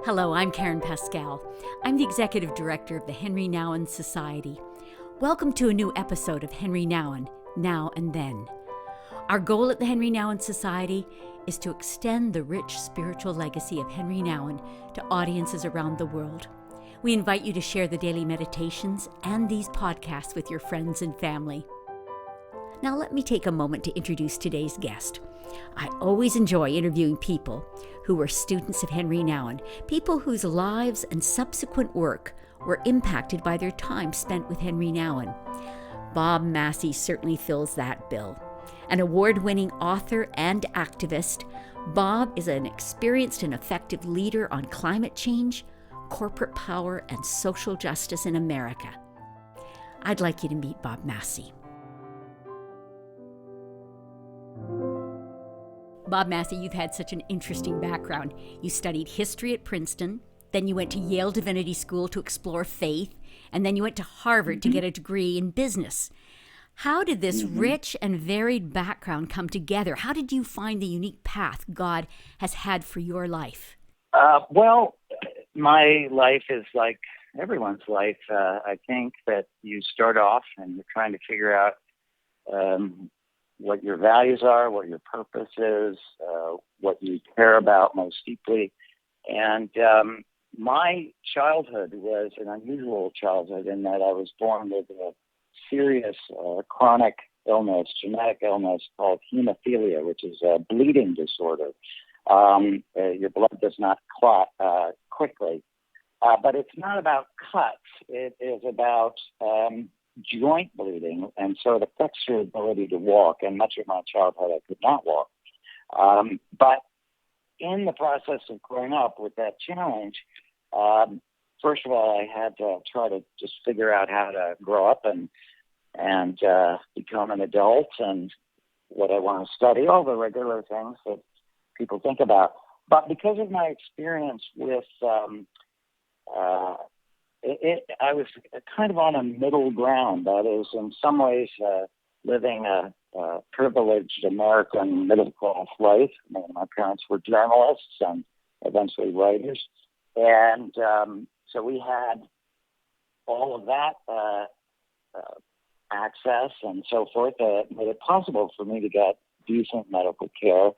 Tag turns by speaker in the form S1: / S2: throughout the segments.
S1: Hello, I'm Karen Pascal. I'm the Executive Director of the Henri Nouwen Society. Welcome to a new episode of Henri Nouwen, Now and Then. Our goal at the Henri Nouwen Society is to extend the rich spiritual legacy of Henri Nouwen to audiences around the world. We invite you to share the daily meditations and these podcasts with your friends and family. Now let me take a moment to introduce today's guest. I always enjoy interviewing people who were students of Henri Nouwen, people whose lives and subsequent work were impacted by their time spent with Henri Nouwen. Bob Massie certainly fills that bill. An award-winning author and activist, Bob is an experienced and effective leader on climate change, corporate power, and social justice in America. I'd like you to meet Bob Massie. Bob Massie, you've had such an interesting background. You studied history at Princeton, then you went to Yale Divinity School to explore faith, and then you went to Harvard to get a degree in business. How did this rich and varied background come together? How did you find the unique path God has had for your life?
S2: Well, my life is like everyone's life. I think that you start off and you're trying to figure out what your values are, what your purpose is, what you care about most deeply. And my childhood was an unusual childhood in that I was born with a serious chronic illness, genetic illness called hemophilia, which is a bleeding disorder. Your blood does not clot quickly. But it's not about cuts. It is about joint bleeding, and so it affects your ability to walk. And much of my childhood, I could not walk. But in the process of growing up with that challenge, first of all, I had to try to just figure out how to grow up and become an adult and what I want to study, all the regular things that people think about. But because of my experience with I was kind of on a middle ground. That is, in some ways, living a privileged American middle-class life. My parents were journalists and eventually writers. And so we had all of that access and so forth that made it possible for me to get decent medical care.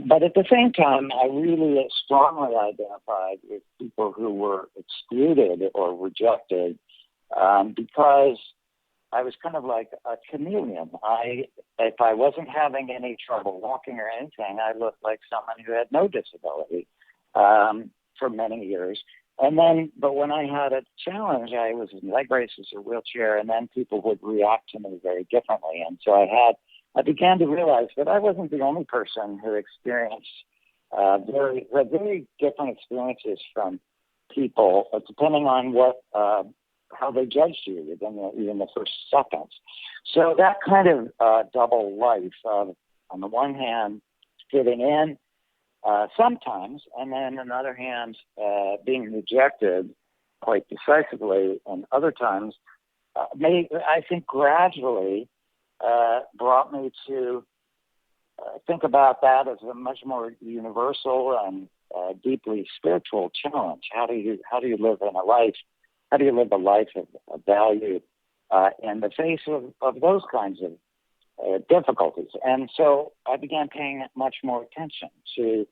S2: But at the same time, I really strongly identified with people who were excluded or rejected because I was kind of like a chameleon. If I wasn't having any trouble walking or anything, I looked like someone who had no disability for many years. But when I had a challenge, I was in leg braces or wheelchair, and then people would react to me very differently. And so I began to realize that I wasn't the only person who experienced very different experiences from people, depending on how they judged you within even the first seconds. So that kind of double life of, on the one hand, fitting in sometimes, and then on the other hand, being rejected quite decisively, and other times, I think gradually brought me to think about that as a much more universal and deeply spiritual challenge. How do you live in a life? How do you live a life of value in the face of those kinds of difficulties? And so I began paying much more attention to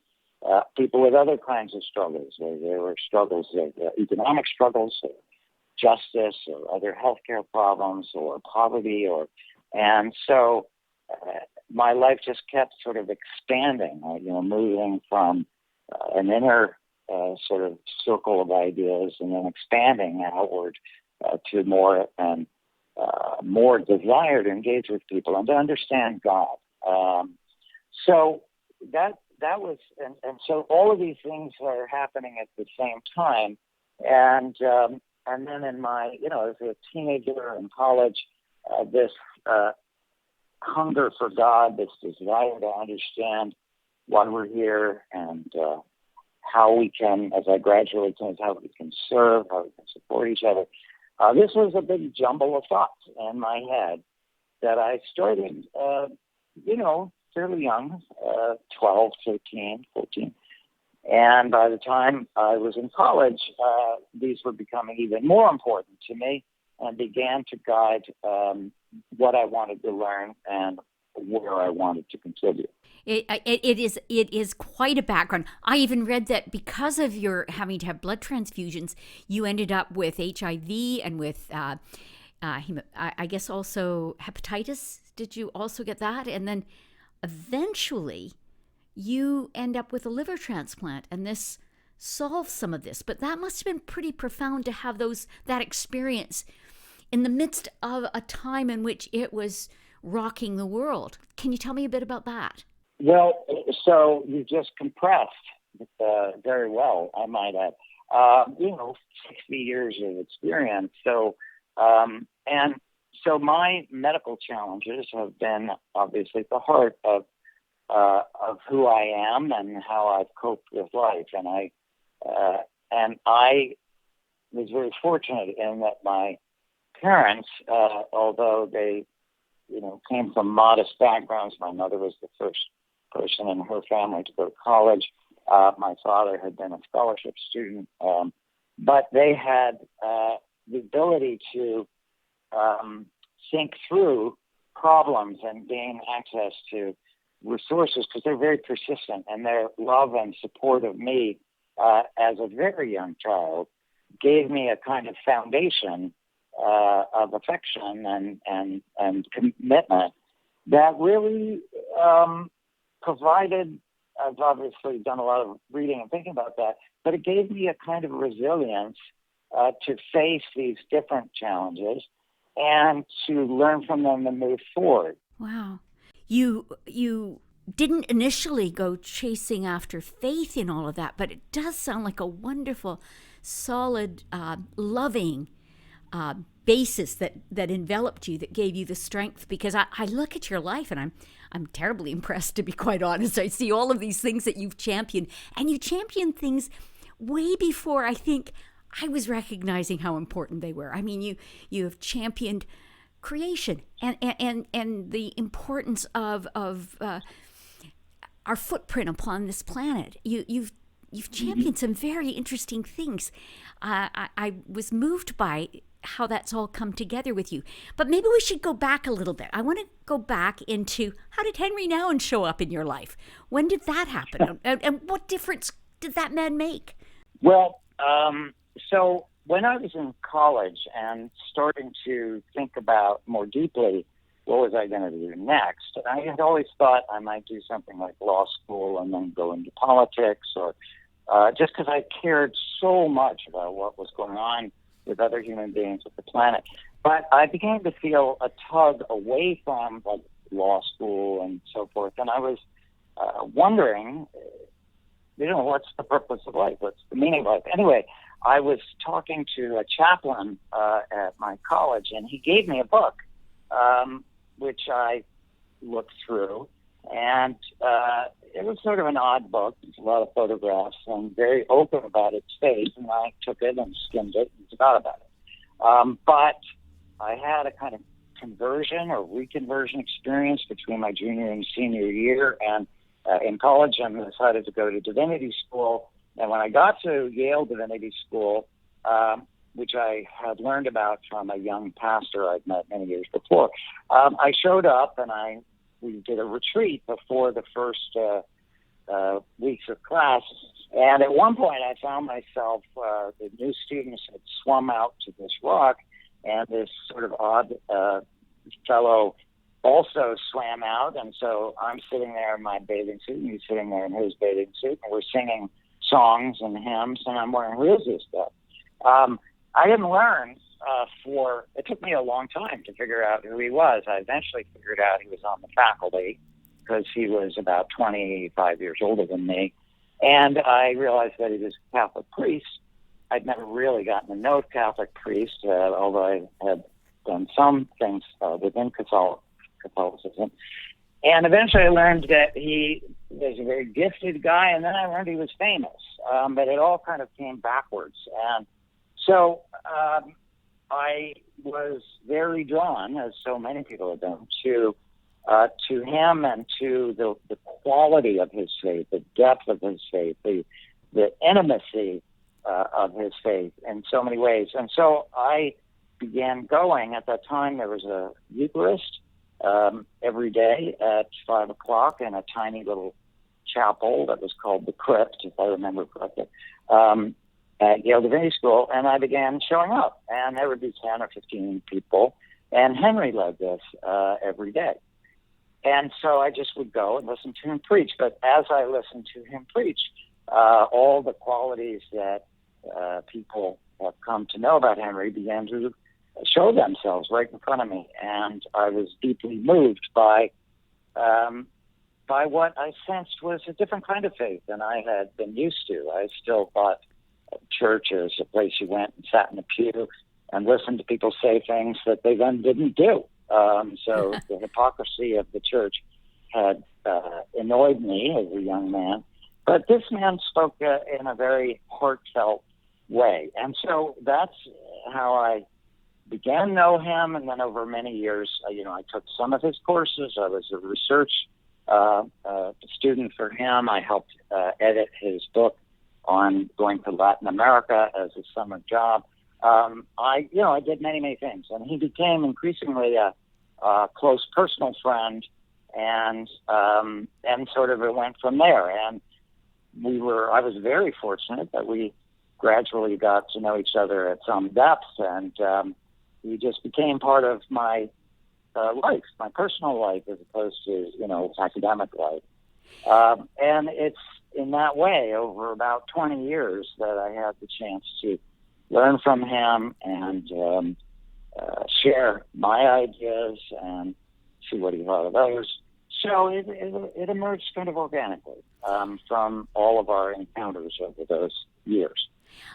S2: people with other kinds of struggles. There were struggles, economic struggles, or justice, or other healthcare problems, or poverty, and so my life just kept sort of expanding, moving from an inner sort of circle of ideas and then expanding outward to more and more desire to engage with people and to understand God. So that was, and so all of these things are happening at the same time. And then in my, as a teenager in college, this hunger for God, this desire to understand why we're here and how we can, as I gradually changed, how we can serve, how we can support each other. This was a big jumble of thoughts in my head that I started, fairly young, 12, 13, 14, And by the time I was in college, these were becoming even more important to me and began to guide what I wanted to learn and where I wanted to contribute.
S1: It is quite a background. I even read that because of your having to have blood transfusions, you ended up with HIV and with, I guess, also hepatitis. Did you also get that? And then eventually you end up with a liver transplant, and this solves some of this. But that must have been pretty profound to have that experience in the midst of a time in which it was rocking the world. Can you tell me a bit about that?
S2: Well, so you just compressed very well, I might add. 60 years of experience. So, and so my medical challenges have been obviously at the heart of who I am and how I've coped with life. And I was very fortunate in that my parents, although they, came from modest backgrounds, my mother was the first person in her family to go to college. My father had been a scholarship student, but they had the ability to think through problems and gain access to resources because they're very persistent, and their love and support of me as a very young child gave me a kind of foundation of affection and commitment that really provided. I've obviously done a lot of reading and thinking about that, but it gave me a kind of resilience to face these different challenges and to learn from them and move forward.
S1: Wow. You didn't initially go chasing after faith in all of that, but it does sound like a wonderful, solid, loving basis that enveloped you, that gave you the strength. Because I look at your life and I'm terribly impressed, to be quite honest. I see all of these things that you've championed, and you championed things way before I think I was recognizing how important they were. I mean, you have championed creation and the importance of our footprint upon this planet. You've championed some very interesting things. I was moved by how that's all come together with you. But maybe we should go back a little bit. I want to go back into, how did Henri Nouwen show up in your life? When did that happen? and what difference did that man make?
S2: Well, so when I was in college and starting to think about more deeply what was I going to do next, I had always thought I might do something like law school and then go into politics, or just because I cared so much about what was going on with other human beings with the planet. But I began to feel a tug away from law school and so forth, and I was wondering, what's the purpose of life? What's the meaning of life? Anyway, I was talking to a chaplain at my college, and he gave me a book, which I looked through, and it was sort of an odd book. There's a lot of photographs and very open about its faith, and I took it and skimmed it and forgot about it. But I had a kind of conversion or reconversion experience between my junior and senior year and in college, and decided to go to divinity school. And when I got to Yale Divinity School, which I had learned about from a young pastor I'd met many years before, I showed up and we did a retreat before the first weeks of class. And at one point I found myself, the new students had swum out to this rock, and this sort of odd fellow also swam out. And so I'm sitting there in my bathing suit, and he's sitting there in his bathing suit, and we're singing songs and hymns, and I'm wondering, who is this guy? I didn't learn it took me a long time to figure out who he was. I eventually figured out he was on the faculty because he was about 25 years older than me. And I realized that he was a Catholic priest. I'd never really gotten to know Catholic priests, although I had done some things within Catholicism. And eventually I learned that he was a very gifted guy, and then I learned he was famous. But it all kind of came backwards. And so I was very drawn, as so many people have been, to him and to the quality of his faith, the depth of his faith, the the intimacy of his faith in so many ways. And so I began going. At that time, there was a Eucharist every day at 5 o'clock in a tiny little chapel that was called the Crypt, if I remember correctly, at Yale Divinity School. And I began showing up, and there would be 10 or 15 people. And Henry led this every day. And so I just would go and listen to him preach. But as I listened to him preach, all the qualities that people have come to know about Henry began to show themselves right in front of me. And I was deeply moved by what I sensed was a different kind of faith than I had been used to. I still thought church is a place you went and sat in a pew and listened to people say things that they then didn't do. So the hypocrisy of the church had annoyed me as a young man. But this man spoke in a very heartfelt way. And so that's how I began to know him. And then over many years, I took some of his courses. I was a research student for him. I helped edit his book on going to Latin America as a summer job. I did many things, and he became increasingly a close personal friend, and sort of it went from there. And I was very fortunate that we gradually got to know each other at some depth, and he just became part of my life, my personal life, as opposed to academic life. And it's in that way, over about 20 years, that I had the chance to learn from him and share my ideas and see what he thought of others. So it emerged kind of organically from all of our encounters over those years.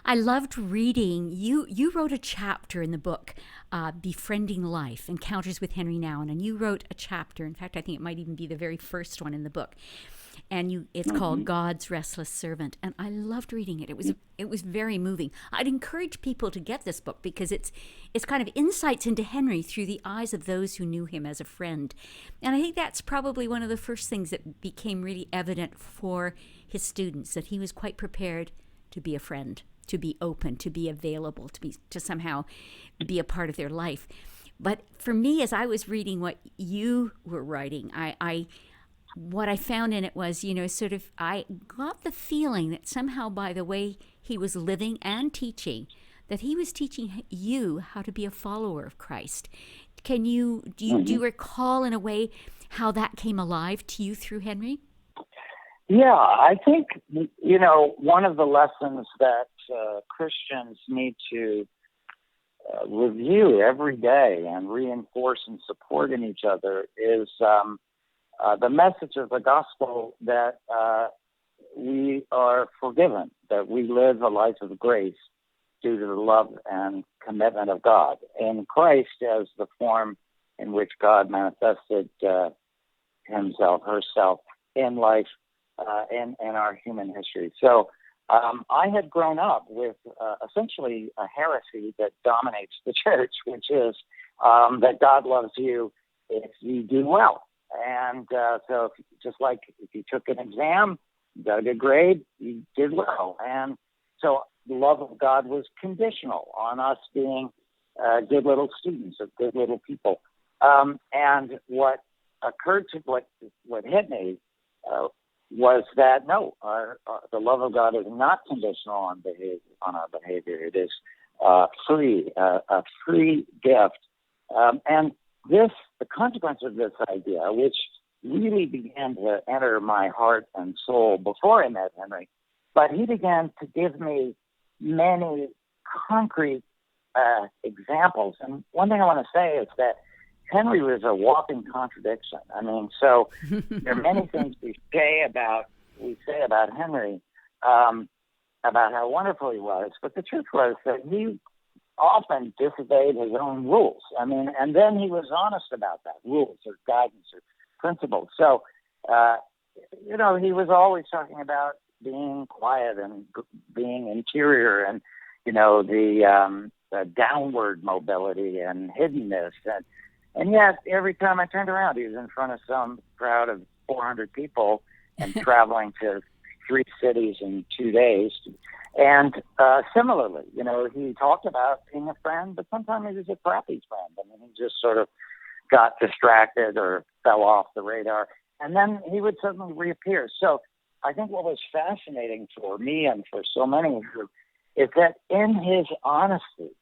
S1: I loved reading. You wrote a chapter in the book, Befriending Life, Encounters with Henri Nouwen, and you wrote a chapter. In fact, I think it might even be the very first one in the book. And it's called God's Restless Servant, and I loved reading it. It was very moving. I'd encourage people to get this book because it's kind of insights into Henry through the eyes of those who knew him as a friend. And I think that's probably one of the first things that became really evident for his students, that he was quite prepared to be a friend, to be open, to be available, to somehow be a part of their life. But for me, as I was reading what you were writing, what I found in it was, I got the feeling that somehow by the way he was living and teaching, that he was teaching you how to be a follower of Christ. Do you recall in a way how that came alive to you through Henry?
S2: Yeah, I think, one of the lessons that Christians need to review every day and reinforce and support in each other is the message of the gospel that we are forgiven, that we live a life of grace due to the love and commitment of God in Christ as the form in which God manifested himself, herself in life in our human history. So I had grown up with essentially a heresy that dominates the church, which is that God loves you if you do well. And so just like if you took an exam, you got a good grade, you did well. And so the love of God was conditional on us being good little students or good little people. And what occurred to what hit me was that no, the love of God is not conditional on our behavior. It is free, a free gift. And the consequence of this idea, which really began to enter my heart and soul before I met Henry, but he began to give me many concrete examples. And one thing I want to say is that Henry was a walking contradiction. I mean, so there are many things we say about Henry, about how wonderful he was, but the truth was that he often disobeyed his own rules. I mean, and then he was honest about that, rules or guidance or principles. So, he was always talking about being quiet and being interior and, the downward mobility and hiddenness. And yet, every time I turned around, he was in front of some crowd of 400 people and traveling to 3 cities in 2 days. And similarly, he talked about being a friend, but sometimes he was a crappy friend. I mean, he just sort of got distracted or fell off the radar, and then he would suddenly reappear. So I think what was fascinating for me and for so many of you is that in his honesty,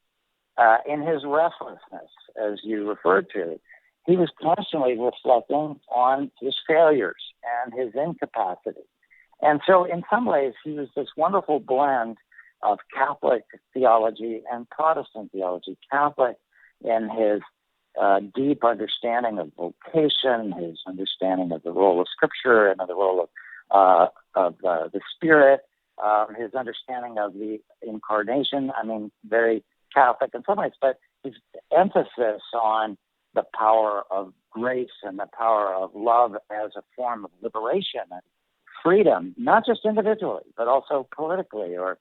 S2: in his restlessness, as you referred to, he was constantly reflecting on his failures and his incapacity. And so in some ways, he was this wonderful blend of Catholic theology and Protestant theology. Catholic in his deep understanding of vocation, his understanding of the role of Scripture and of the role of the Spirit, his understanding of the incarnation. I mean, very Catholic in some ways, but his emphasis on the power of grace and the power of love as a form of liberation and freedom, not just individually, but also politically or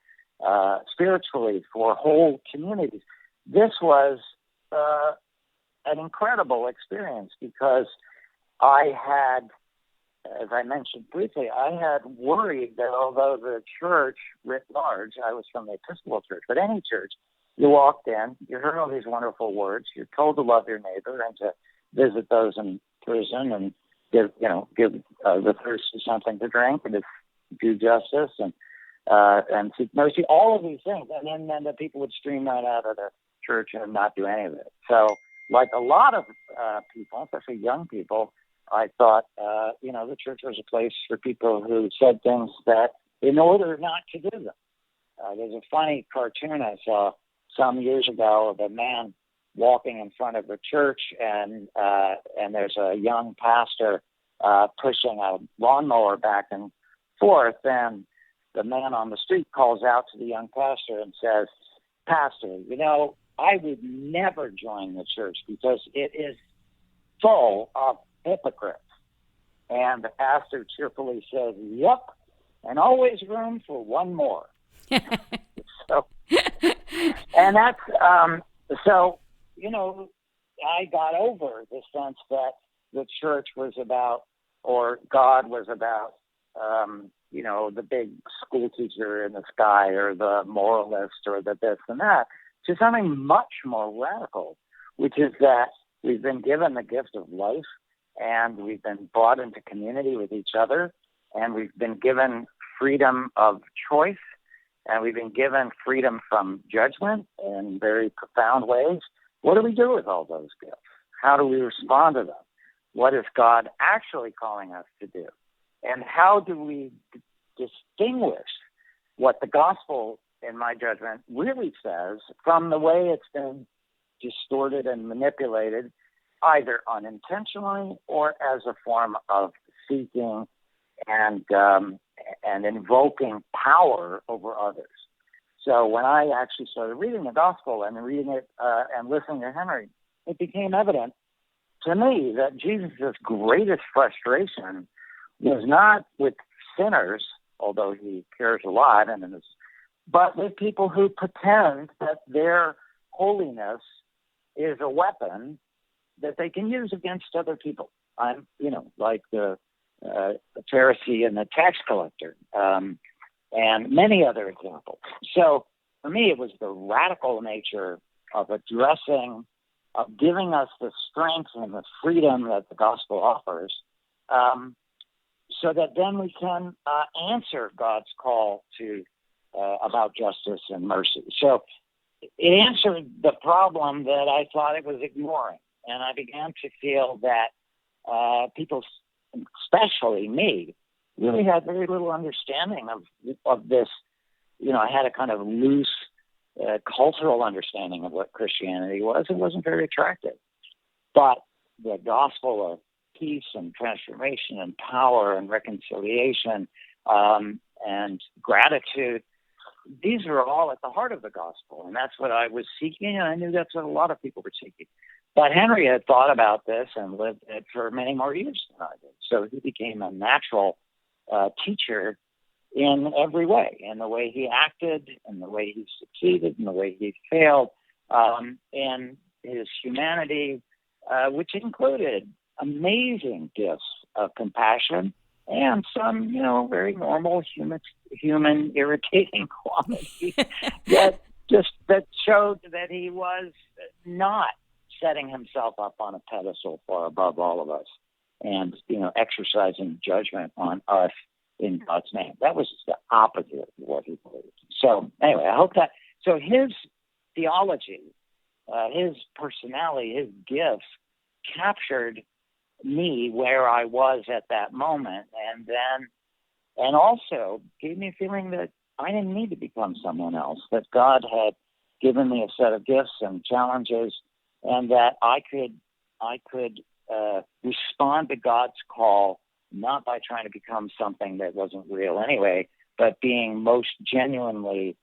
S2: spiritually for whole communities. This was an incredible experience because I had, as I mentioned briefly, I had worried that although the church writ large, I was from the Episcopal Church, but any church, you walked in, you heard all these wonderful words, you're told to love your neighbor and to visit those in prison and give the thirsty something to drink and to do justice and seek mercy, all of these things. And then the people would stream right out of the church and not do any of it. So like a lot of people, especially young people, I thought, the church was a place for people who said things that in order not to do them. There's a funny cartoon I saw some years ago of a man walking in front of a church, and there's a young pastor pushing a lawnmower back and forth, and the man on the street calls out to the young pastor and says, "Pastor, I would never join the church because it is full of hypocrites." And the pastor cheerfully says, "Yep, and always room for one more." So, and that's I got over the sense that the church was about, or God was about, the big school teacher in the sky or the moralist or the this and that, to something much more radical, which is that we've been given the gift of life and we've been brought into community with each other and we've been given freedom of choice and we've been given freedom from judgment in very profound ways. What do we do with all those gifts? How do we respond to them? What is God actually calling us to do? And how do we distinguish what the gospel, in my judgment, really says from the way it's been distorted and manipulated, either unintentionally or as a form of seeking and invoking power over others? So when I actually started reading the gospel and reading it and listening to Henry, it became evident to me that Jesus' greatest frustration was not with sinners, although he cares a lot, but with people who pretend that their holiness is a weapon that they can use against other people. Like the Pharisee and the tax collector, and many other examples. So for me, it was the radical nature of addressing, of giving us the strength and the freedom that the gospel offers, so that then we can answer God's call to about justice and mercy. So it answered the problem that I thought it was ignoring, and I began to feel that people, especially me, really had very little understanding of this. I had a kind of loose cultural understanding of what Christianity was. It wasn't very attractive. But the gospel of peace and transformation and power and reconciliation and gratitude, these are all at the heart of the gospel. And that's what I was seeking, and I knew that's what a lot of people were seeking. But Henry had thought about this and lived it for many more years than I did. So he became a natural teacher in every way, in the way he acted, in the way he succeeded, in the way he failed, in his humanity, which included amazing gifts of compassion and some, very normal human irritating qualities that showed that he was not setting himself up on a pedestal far above all of us and, exercising judgment on us in God's name. That was the opposite of what he believed. So anyway, I hope that, so his theology, his personality, his gifts captured me where I was at that moment, and also gave me a feeling that I didn't need to become someone else, that God had given me a set of gifts and challenges, and that I could respond to God's call, not by trying to become something that wasn't real anyway, but being most genuinely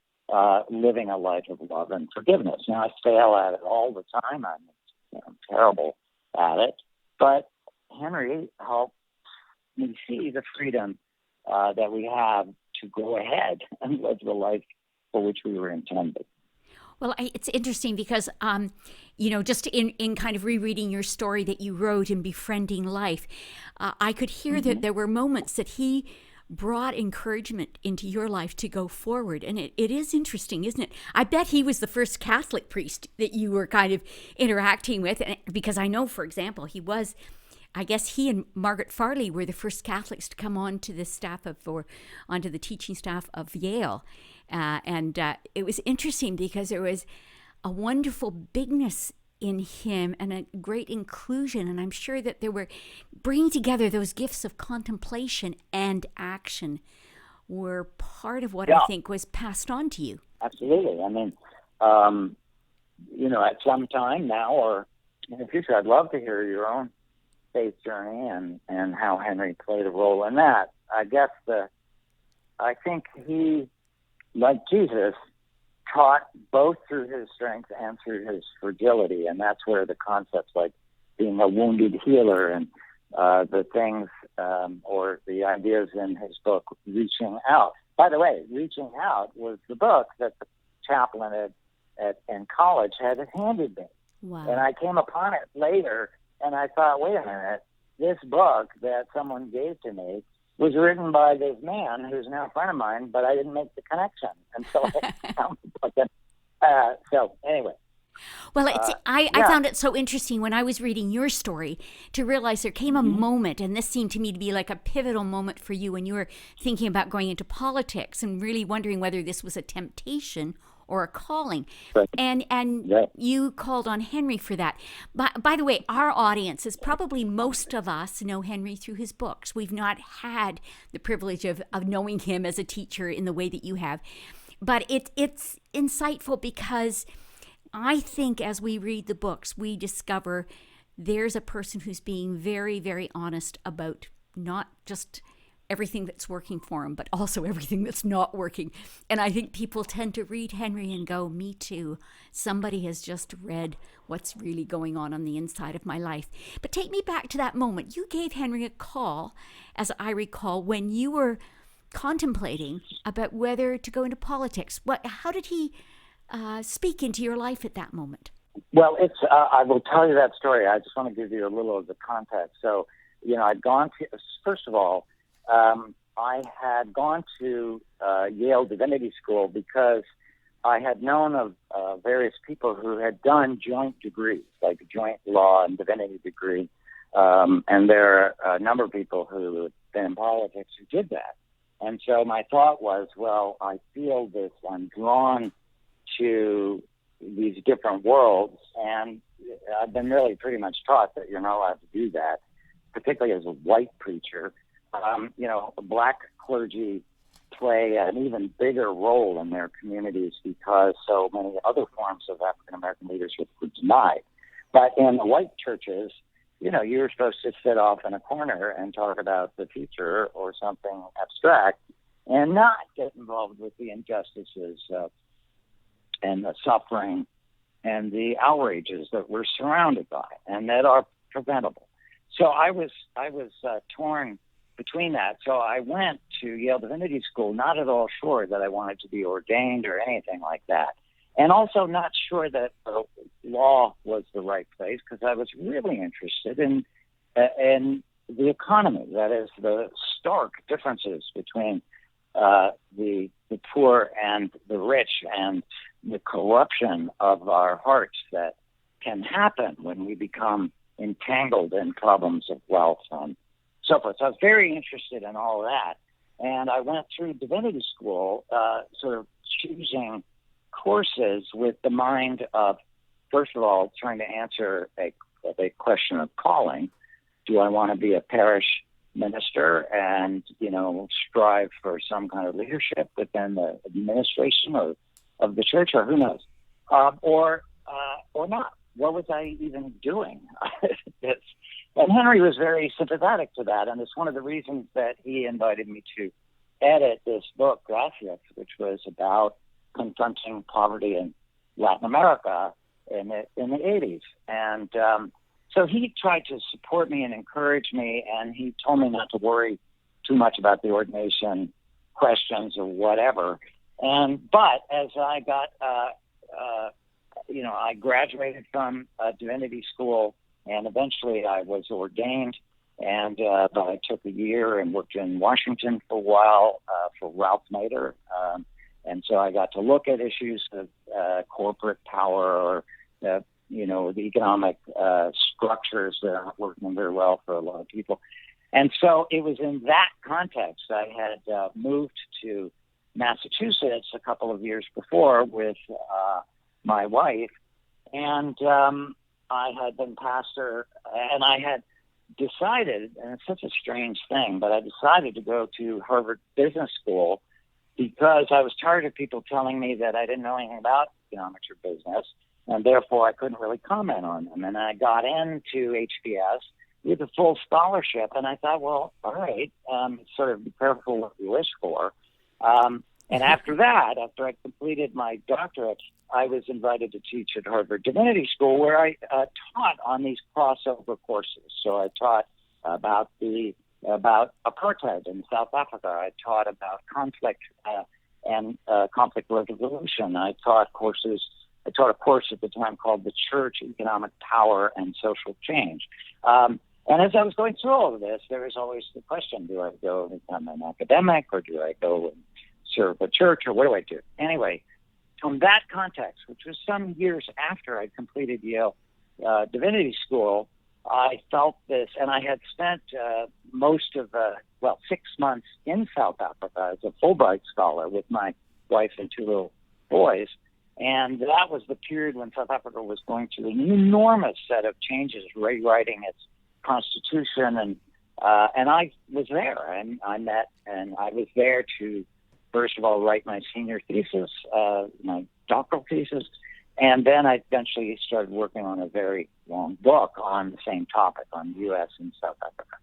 S2: living a life of love and forgiveness. Now, I fail at it all the time. I'm terrible at it. But Henri helped me see the freedom that we have to go ahead and live the life for which we were intended.
S1: Well, it's interesting because, just in kind of rereading your story that you wrote in Befriending Life, I could hear that there were moments that he brought encouragement into your life to go forward. And it is interesting, isn't it? I bet he was the first Catholic priest that you were kind of interacting with, because I know, for example, I guess he and Margaret Farley were the first Catholics to come onto the onto the teaching staff of Yale. And it was interesting because there was a wonderful bigness in him and a great inclusion. And I'm sure that they were bringing together those gifts of contemplation and action were part of what I think was passed on to you.
S2: Absolutely. I mean, at some time now or in the future, I'd love to hear your own faith journey and how Henri played a role in that. I think he, like Jesus, taught both through his strength and through his fragility, and that's where the concepts like being a wounded healer and the things or the ideas in his book, Reaching Out. By the way, Reaching Out was the book that the chaplain in college had handed me.
S1: Wow.
S2: And I came upon it later, and I thought, wait a minute, this book that someone gave to me was written by this man who's now a friend of mine, but I didn't make the connection until I found the book. So anyway.
S1: Well, I found it so interesting when I was reading your story to realize there came a moment, and this seemed to me to be like a pivotal moment for you when you were thinking about going into politics and really wondering whether this was a temptation or a calling.
S2: Right.
S1: And you called on Henri for that. By the way, our audience is probably most of us know Henri through his books. We've not had the privilege of knowing him as a teacher in the way that you have. But it's insightful because I think as we read the books, we discover there's a person who's being very, very honest about not just everything that's working for him, but also everything that's not working. And I think people tend to read Henri and go, me too. Somebody has just read what's really going on the inside of my life. But take me back to that moment. You gave Henri a call, as I recall, when you were contemplating about whether to go into politics. How did he speak into your life at that moment?
S2: Well, I will tell you that story. I just want to give you a little of the context. So, I'd gone to, first of all, I had gone to Yale Divinity School because I had known of various people who had done joint degrees, like a joint law and divinity degree. And there are a number of people who had been in politics who did that. And so my thought was, well, I feel this, I'm drawn to these different worlds, and I've been really pretty much taught that you're not allowed to do that, particularly as a white preacher. Black clergy play an even bigger role in their communities because so many other forms of African-American leadership were denied. But in the white churches, you're supposed to sit off in a corner and talk about the future or something abstract and not get involved with the injustices and the suffering and the outrages that we're surrounded by and that are preventable. So I was torn between that. So I went to Yale Divinity School, not at all sure that I wanted to be ordained or anything like that. And also not sure that law was the right place because I was really interested in the economy, that is the stark differences between the poor and the rich, and the corruption of our hearts that can happen when we become entangled in problems of wealth and so forth. So I was very interested in all of that. And I went through divinity school, sort of choosing courses with the mind of, first of all, trying to answer a question of calling. Do I want to be a parish minister and, strive for some kind of leadership within the administration of the church, or who knows, or not? What was I even doing? And Henry was very sympathetic to that, and it's one of the reasons that he invited me to edit this book, Restless, which was about confronting poverty in Latin America in the 80s. And so he tried to support me and encourage me, and he told me not to worry too much about the ordination questions or whatever. But as I got, I graduated from divinity school, and eventually I was ordained. And but I took a year and worked in Washington for a while for Ralph Nader. And so I got to look at issues of corporate power, or the economic structures that aren't working very well for a lot of people. And so it was in that context I had moved to Massachusetts a couple of years before with my wife, and I had been pastor, and I had decided, and it's such a strange thing, but I decided to go to Harvard Business School because I was tired of people telling me that I didn't know anything about economics or business, and therefore I couldn't really comment on them. And I got into HBS with a full scholarship, and I thought, well, all right, sort of be careful what you wish for. And after that, after I completed my doctorate, I was invited to teach at Harvard Divinity School, where I taught on these crossover courses. So I taught about apartheid in South Africa. I taught about conflict and conflict resolution. I taught a course at the time called The Church, Economic Power, and Social Change. And as I was going through all of this, there was always the question, do I go and become an academic, or do I go and serve a church, or what do I do? Anyway, from that context, which was some years after I'd completed Yale Divinity School, I felt this, and I had spent most of 6 months in South Africa as a Fulbright scholar with my wife and 2 little boys. And that was the period when South Africa was going through an enormous set of changes, rewriting its constitution, and I was there, and I was there to, first of all, write my senior thesis, my doctoral thesis, and then I eventually started working on a very long book on the same topic, on U.S. and South Africa,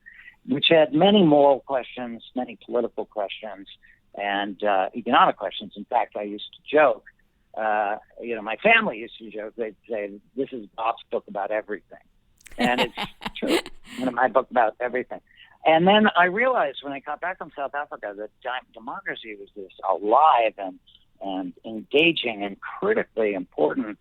S2: which had many moral questions, many political questions, and economic questions. In fact, I used to joke, my family used to joke, they'd say, this is Bob's book about everything. And it's true, my book about everything. And then I realized when I got back from South Africa that democracy was this alive and engaging and critically important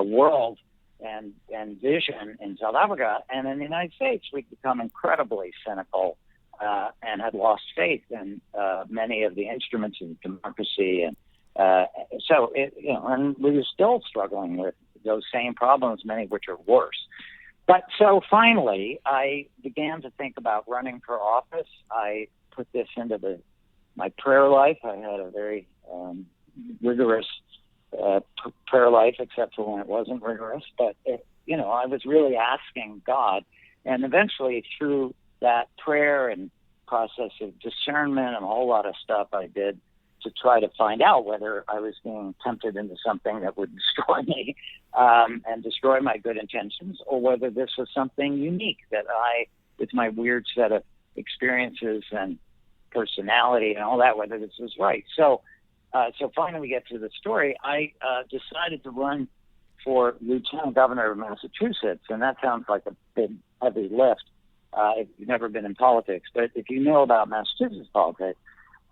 S2: world and vision in South Africa. And in the United States, we'd become incredibly cynical and had lost faith in many of the instruments of democracy. And and we were still struggling with those same problems, many of which are worse. But so finally, I began to think about running for office. I put this into my prayer life. I had a very rigorous prayer life, except for when it wasn't rigorous. But, I was really asking God. And eventually, through that prayer and process of discernment and a whole lot of stuff I did to try to find out whether I was being tempted into something that would destroy me and destroy my good intentions, or whether this was something unique that with my weird set of experiences and personality and all that, whether this was right. So finally we get to the story. I decided to run for lieutenant governor of Massachusetts, and that sounds like a big, heavy lift if you've never been in politics. But if you know about Massachusetts politics,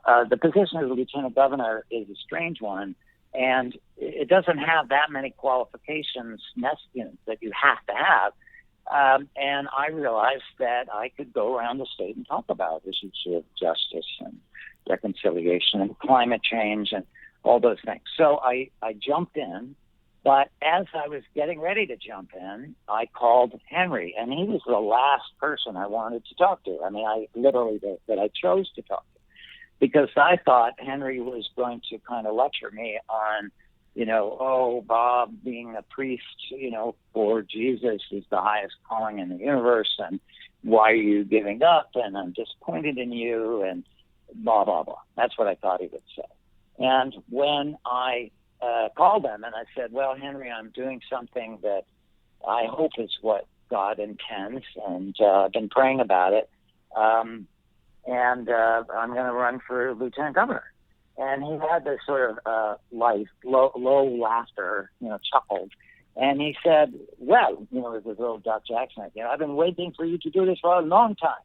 S2: the position of the lieutenant governor is a strange one, and it doesn't have that many qualifications that you have to have. And I realized that I could go around the state and talk about issues of justice and reconciliation and climate change and all those things. So I jumped in, but as I was getting ready to jump in, I called Henri, and he was the last person I wanted to talk to. I mean, that I chose to talk to, because I thought Henri was going to kind of lecture me on, Bob, being a priest, for Jesus is the highest calling in the universe, and why are you giving up? And I'm disappointed in you, and blah, blah, blah. That's what I thought he would say. And when I called him and I said, well, Henri, I'm doing something that I hope is what God intends, and I've been praying about it, and I'm going to run for lieutenant governor. And he had this sort of low laughter, chuckled. And he said, well, with his little Dutch accent, I've been waiting for you to do this for a long time.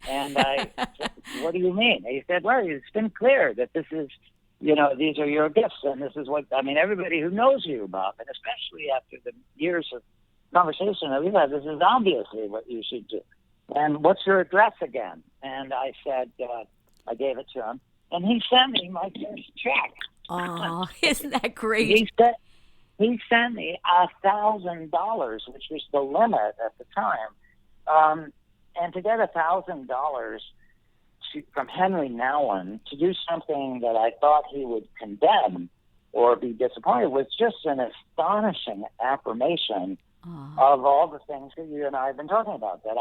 S2: And I said, what do you mean? And he said, well, it's been clear that this is, these are your gifts. And this is everybody who knows you, Bob, and especially after the years of conversation that we've had, this is obviously what you should do. And what's your address again? And I said, I gave it to him. And he sent me my first check.
S1: Oh, isn't that great?
S2: He sent me $1,000, which was the limit at the time. And to get $1,000 from Henri Nouwen to do something that I thought he would condemn or be disappointed was just an astonishing affirmation of all the things that you and I have been talking about. That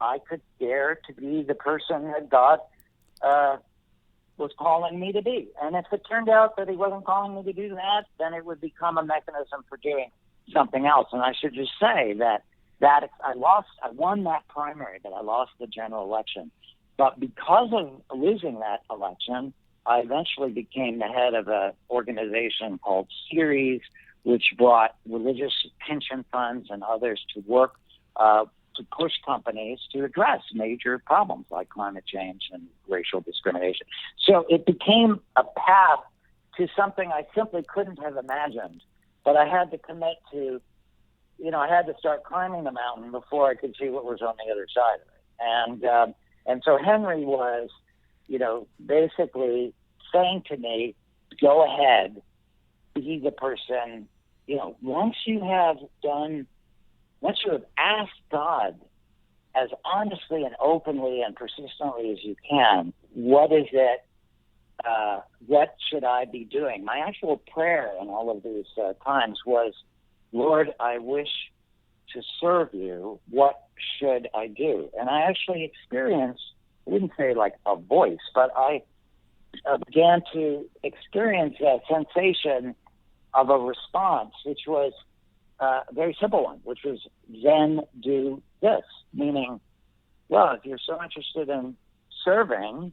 S2: I could dare to be the person that God was calling me to be. And if it turned out that he wasn't calling me to do that, then it would become a mechanism for doing something else. And I should just say that I won that primary, but I lost the general election. But because of losing that election, I eventually became the head of an organization called Ceres, which brought religious pension funds and others to work to push companies to address major problems like climate change and racial discrimination. So it became a path to something I simply couldn't have imagined. But I had to commit to, I had to start climbing the mountain before I could see what was on the other side of it. And so Henri was, basically saying to me, go ahead, be the person, once you have asked God as honestly and openly and persistently as you can, what is it, what should I be doing? My actual prayer in all of these times was, Lord, I wish to serve you. What should I do? And I actually experienced, I wouldn't say like a voice, but I began to experience a sensation of a response, which was a very simple one, which was then do this, meaning, well, if you're so interested in serving,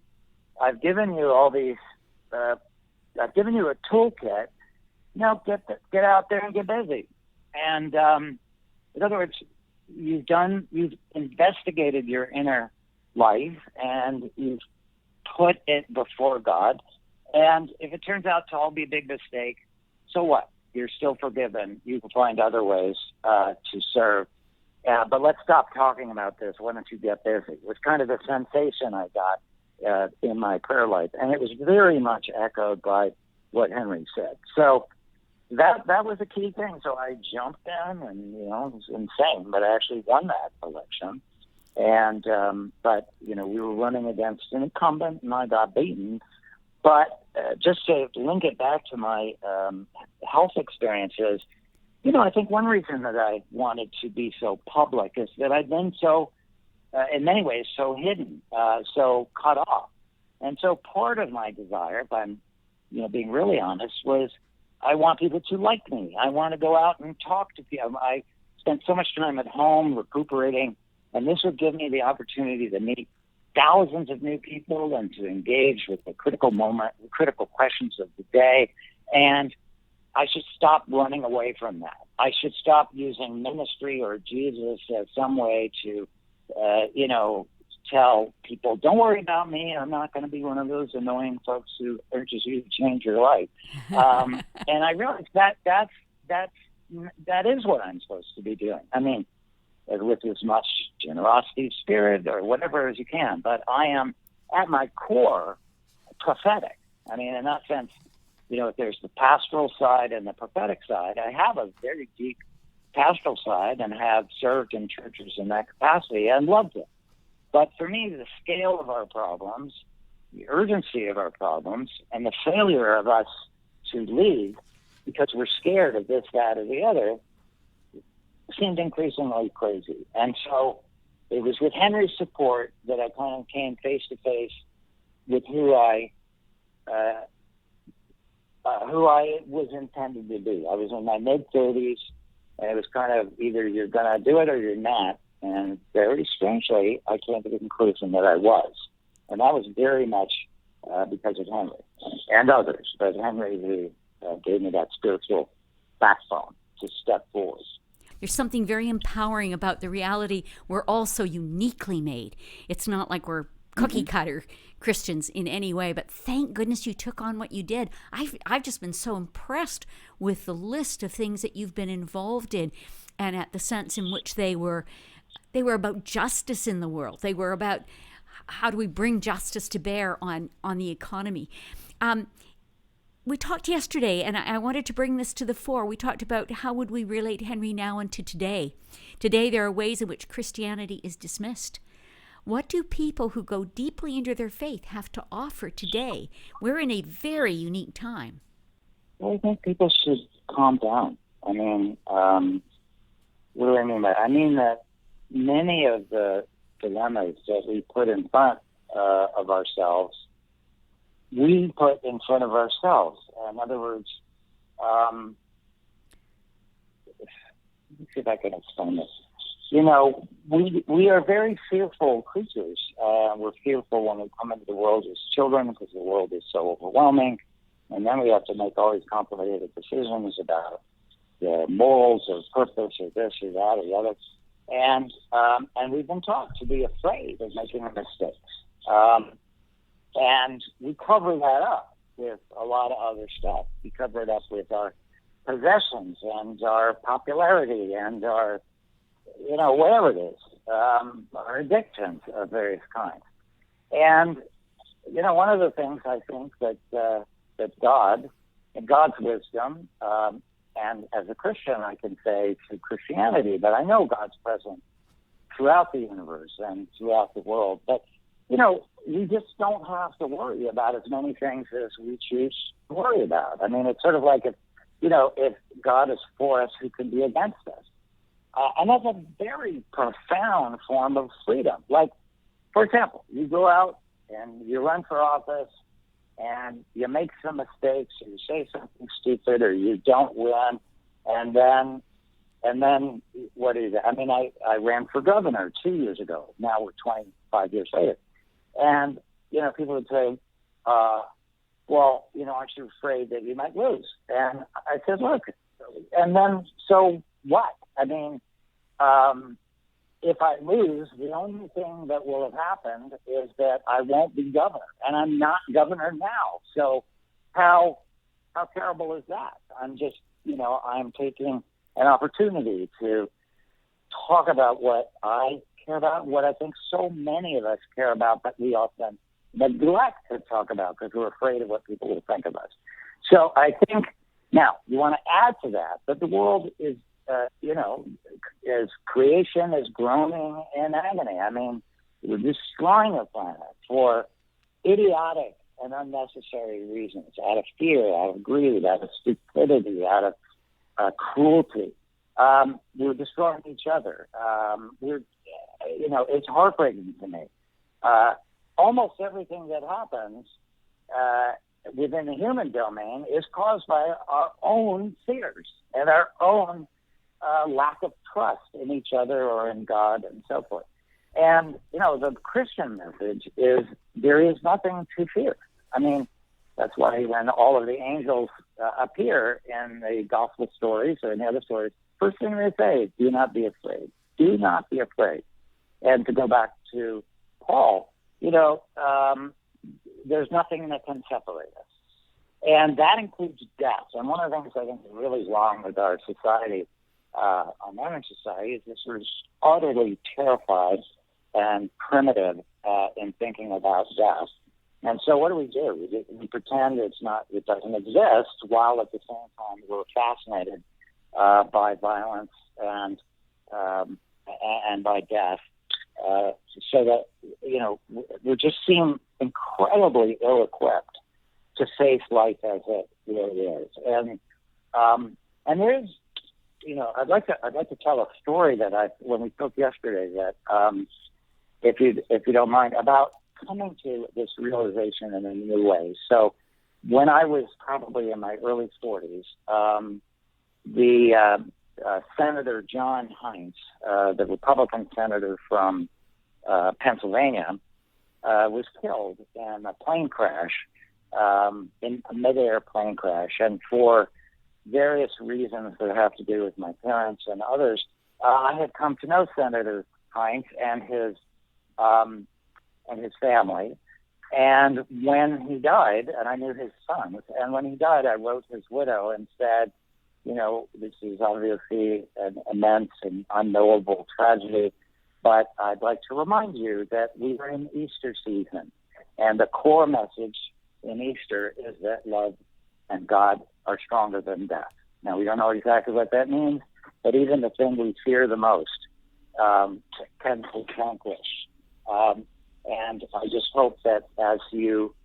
S2: I've given you all these, I've given you a toolkit, get out there and get busy. And in other words, you've investigated your inner life and you've put it before God. And if it turns out to all be a big mistake, so what? You're still forgiven. You can find other ways to serve. But let's stop talking about this. Why don't you get busy? It was kind of the sensation I got in my prayer life. And it was very much echoed by what Henri said. So that was a key thing. So I jumped in and, it was insane, but I actually won that election. And, but, we were running against an incumbent and I got beaten. But just to link it back to my health experiences, I think one reason that I wanted to be so public is that I've been so, in many ways, so hidden, so cut off. And so part of my desire, if I'm, being really honest, was I want people to like me. I want to go out and talk to people. I spent so much time at home recuperating, and this would give me the opportunity to meet thousands of new people and to engage with the critical questions of the day. And I should stop running away from that. I should stop using ministry or Jesus as some way to, tell people, don't worry about me. I'm not going to be one of those annoying folks who urges you to change your life. And I realized that is what I'm supposed to be doing. I mean, with as much generosity of spirit or whatever as you can. But I am, at my core, prophetic. I mean, in that sense, there's the pastoral side and the prophetic side. I have a very deep pastoral side and have served in churches in that capacity and loved it. But for me, the scale of our problems, the urgency of our problems, and the failure of us to lead because we're scared of this, that, or the other seemed increasingly crazy. And so it was with Henry's support that I kind of came face to face with who I was intended to be. I was in my mid-30s, and it was kind of either you're going to do it or you're not. And very strangely, I came to the conclusion that I was. And that was very much because of Henry and others, but Henry who gave me that spiritual backbone to step forward.
S1: There's something very empowering about the reality we're all so uniquely made. It's not like we're cookie cutter Christians in any way, but thank goodness you took on what you did. I've just been so impressed with the list of things that you've been involved in, and at the sense in which they were about justice in the world. They were about how do we bring justice to bear on the economy. We talked yesterday, and I wanted to bring this to the fore. We talked about how would we relate Henri Nouwen to today. Today, there are ways in which Christianity is dismissed. What do people who go deeply into their faith have to offer today? We're in a very unique time.
S2: Well, I think people should calm down. I mean, what do I mean by that? I mean that many of the dilemmas that we put in front of ourselves, we put in front of ourselves. In other words, let me see if I can explain this. We are very fearful creatures. We're fearful when we come into the world as children because the world is so overwhelming. And then we have to make all these complicated decisions about the morals or purpose or this or that or the other. And we've been taught to be afraid of making a mistake. And we cover that up with a lot of other stuff. We cover it up with our possessions and our popularity and our, whatever it is, our addictions of various kinds. And, one of the things I think that God, in God's wisdom, and as a Christian, I can say to Christianity, but I know God's present throughout the universe and throughout the world. But, we just don't have to worry about as many things as we choose to worry about. I mean, it's sort of like if God is for us, who can be against us? And that's a very profound form of freedom. Like, for example, you go out and you run for office and you make some mistakes or you say something stupid or you don't win, and then what is it? I mean, I ran for governor 2 years ago. Now we're 25 years later. And, people would say, well, aren't you afraid that you might lose? And I said, look, and then, so what? I mean, if I lose, the only thing that will have happened is that I won't be governor, and I'm not governor now. So how terrible is that? I'm just, I'm taking an opportunity to talk about what I care about, what I think so many of us care about, but we often neglect to talk about because we're afraid of what people will think of us. So I think, now, you want to add to that, but the world is, as creation is groaning in agony. I mean, we're destroying the planet for idiotic and unnecessary reasons, out of fear, out of greed, out of stupidity, out of cruelty. We're destroying each other. It's heartbreaking to me. Almost everything that happens within the human domain is caused by our own fears and our own lack of trust in each other or in God and so forth. And, the Christian message is there is nothing to fear. I mean, that's why when all of the angels appear in the gospel stories or in the other stories, first thing they say is, do not be afraid. Do not be afraid. And to go back to Paul, there's nothing that can separate us. And that includes death. And one of the things I think is really wrong with our society our modern society is just sort of utterly terrified and primitive in thinking about death. And so what do? We pretend it doesn't exist, while at the same time we're fascinated by violence and by death. So that, we just seem incredibly ill-equipped to face life as it really is. And there's, I'd like to tell a story that when we spoke yesterday, that if you don't mind, about coming to this realization in a new way. So when I was probably in my early 40s, Senator John Heinz, the Republican senator from Pennsylvania, was killed in a plane crash, in a mid-air plane crash. And for various reasons that have to do with my parents and others, I had come to know Senator Heinz and his family. And when he died, and I knew his sons, and when he died, I wrote his widow and said, this is obviously an immense and unknowable tragedy, but I'd like to remind you that we are in Easter season, and the core message in Easter is that love and God are stronger than death. Now, we don't know exactly what that means, but even the thing we fear the most can be vanquished. And I just hope that as you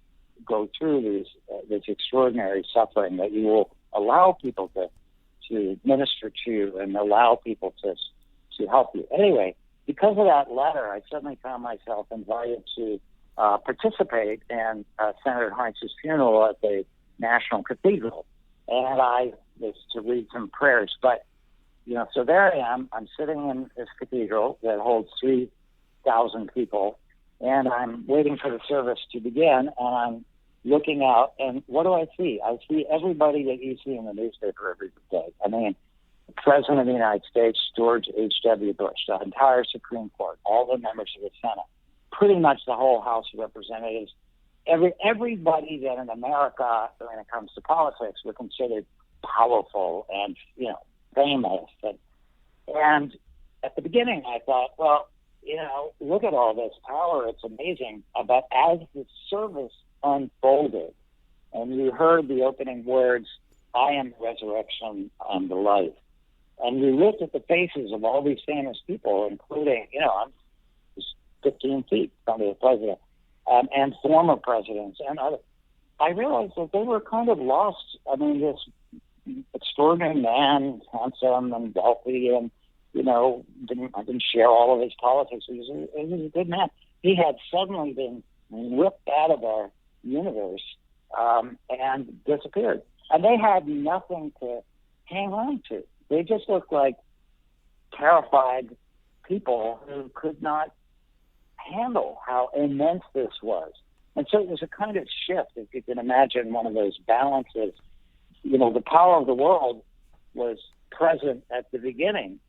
S2: go through this extraordinary suffering, that you will allow people to minister to you and allow people to help you. Anyway, because of that letter, I suddenly found myself invited to participate in Senator Heinz's funeral at the National Cathedral. And I was to read some prayers. But, so there I am. I'm sitting in this cathedral that holds 3,000 people, and I'm waiting for the service to begin, and I'm looking out, and what do I see? I see everybody that you see in the newspaper every day. I mean, the President of the United States, George H.W. Bush, the entire Supreme Court, all the members of the Senate, pretty much the whole House of Representatives, everybody that in America, when it comes to politics, were considered powerful and, famous. And at the beginning, I thought, well, look at all this power. It's amazing. But as the service unfolded, and you heard the opening words, I am the resurrection and the life, and you looked at the faces of all these famous people, including, I'm just 15 feet from the president, and former presidents and others, I realized that they were kind of lost. I mean, this extraordinary man, handsome and wealthy, and I didn't share all of his politics. He was a good man. He had suddenly been ripped out of our universe and disappeared. And they had nothing to hang on to. They just looked like terrified people who could not handle how immense this was. And so it was a kind of shift, if you can imagine one of those balances. The power of the world was present at the beginning,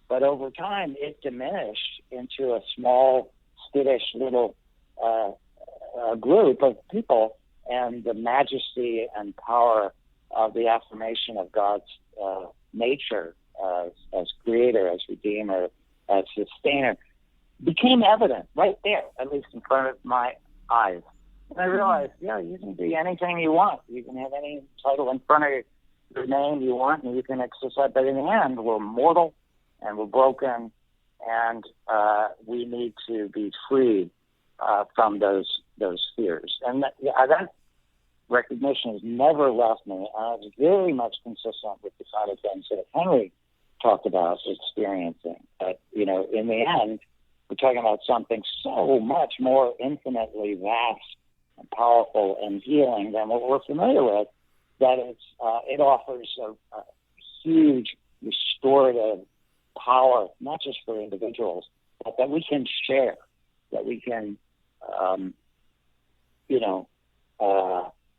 S2: but over time it diminished into a small, skittish little group of people, and the majesty and power of the affirmation of God's nature as creator, as redeemer, as sustainer became evident right there, at least in front of my eyes. And I realized, you can be anything you want. You can have any title in front of your name you want, and you can exercise. But in the end, we're mortal and we're broken, and we need to be freed from those fears. And that recognition has never left me. It's very much consistent with the kind of things that Henri talked about experiencing. But, in the end, we're talking about something so much more infinitely vast and powerful and healing than what we're familiar with, that it offers a huge restorative power, not just for individuals, but that we can share, that we can,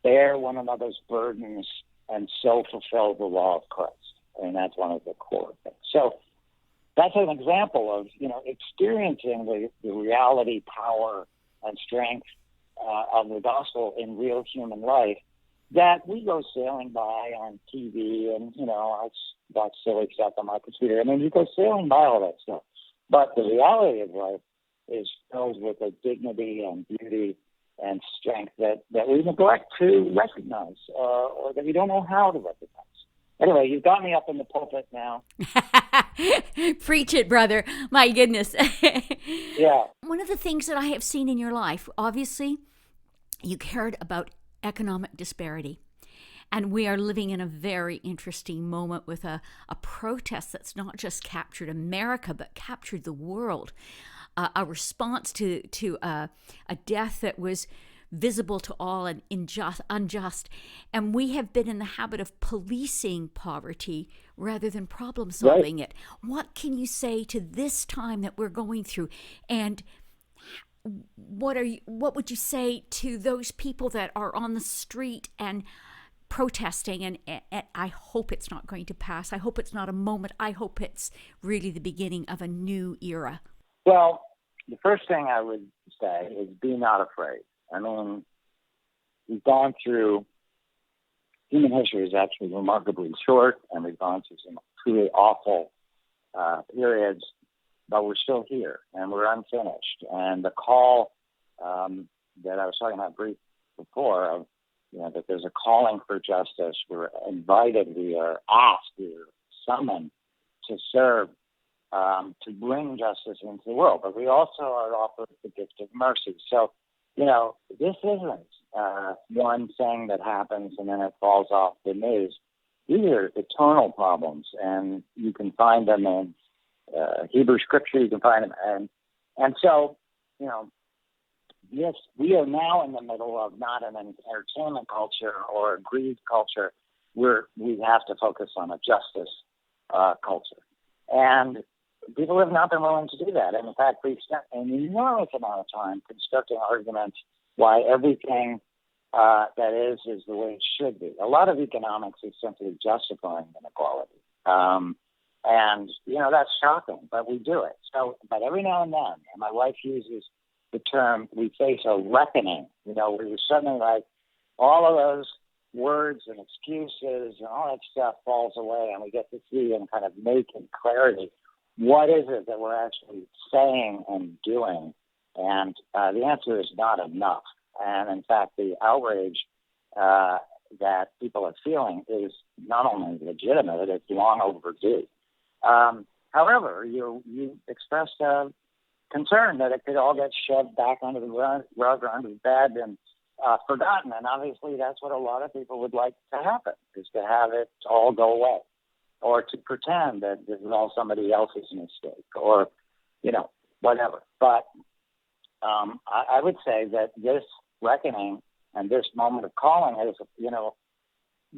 S2: bear one another's burdens and so fulfill the law of Christ. And that's one of the core things. So that's an example of, experiencing the reality, power, and strength of the gospel in real human life. that we go sailing by on TV, and I watch silly stuff on my computer. I mean, you go sailing by all that stuff, but the reality of life is filled with a dignity and beauty and strength that we neglect to recognize, or that we don't know how to recognize. Anyway, you've got me up in the pulpit now.
S1: Preach it, brother. My goodness.
S2: Yeah.
S1: One of the things that I have seen in your life, obviously, you cared about economic disparity. And we are living in a very interesting moment with a protest that's not just captured America, but captured the world. A response to a death that was visible to all and unjust. And we have been in the habit of policing poverty rather than problem solving it. What can you say to this time that we're going through? And what would you say to those people that are on the street and protesting? And I hope it's not going to pass. I hope it's not a moment. I hope it's really the beginning of a new era.
S2: Well, the first thing I would say is be not afraid. I mean, we've gone through, human history is actually remarkably short, and we've gone through some truly awful periods, but we're still here, and we're unfinished. And the call that I was talking about brief before, of that there's a calling for justice. We're invited, we are asked, we are summoned to serve, to bring justice into the world. But we also are offered the gift of mercy. So, this isn't one thing that happens and then it falls off the news. These are eternal problems, and you can find them in Hebrew scripture. You can find them, and so yes, we are now in the middle of not an entertainment culture or a greed culture. We have to focus on a justice culture, and people have not been willing to do that. And in fact, we've spent an enormous amount of time constructing arguments why everything that is the way it should be. A lot of economics is simply justifying inequality. And, that's shocking, but we do it. So, but every now and then, and my wife uses the term, we face a reckoning, where you suddenly all of those words and excuses and all that stuff falls away, and we get to see in kind of naked clarity what is it that we're actually saying and doing. And the answer is not enough. And in fact, the outrage that people are feeling is not only legitimate, it's long overdue. However, you expressed a concern that it could all get shoved back under the rug or under the bed and forgotten. And obviously that's what a lot of people would like to happen, is to have it all go away, or to pretend that this is all somebody else's mistake, or, whatever. But I would say that this reckoning and this moment of calling is,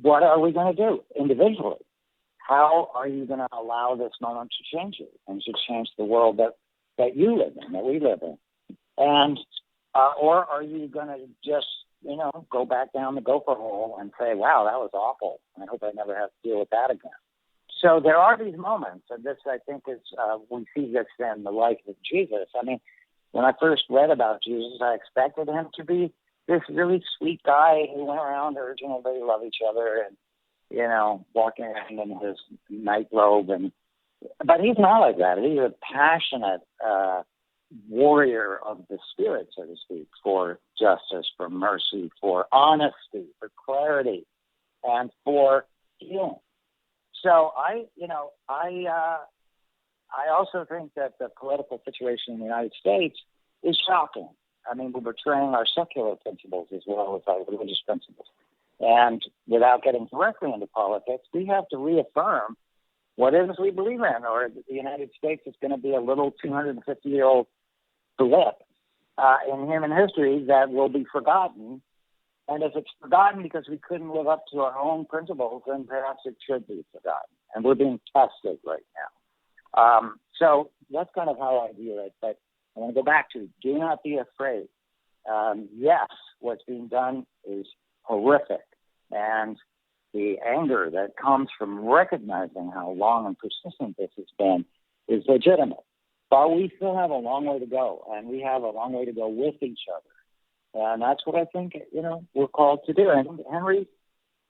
S2: what are we going to do individually? How are you going to allow this moment to change you and to change the world that you live in, that we live in? And, or are you going to just, go back down the gopher hole and say, wow, that was awful, and I hope I never have to deal with that again? So there are these moments, and this, I think, is, we see this in the life of Jesus. I mean, when I first read about Jesus, I expected him to be this really sweet guy who went around urging everybody to love each other and, walking around in his night robe. But he's not like that. He's a passionate warrior of the spirit, so to speak, for justice, for mercy, for honesty, for clarity, and for healing. So I also think that the political situation in the United States is shocking. I mean, we're betraying our secular principles as well as our religious principles. And without getting directly into politics, we have to reaffirm what it is we believe in, or the United States is going to be a little 250-year-old blip in human history that will be forgotten. And if it's forgotten because we couldn't live up to our own principles, then perhaps it should be forgotten. And we're being tested right now. So that's kind of how I view it. But I want to go back to, do not be afraid. Yes, what's being done is horrific. And the anger that comes from recognizing how long and persistent this has been is legitimate. But we still have a long way to go, and we have a long way to go with each other. And that's what I think, we're called to do. And Henri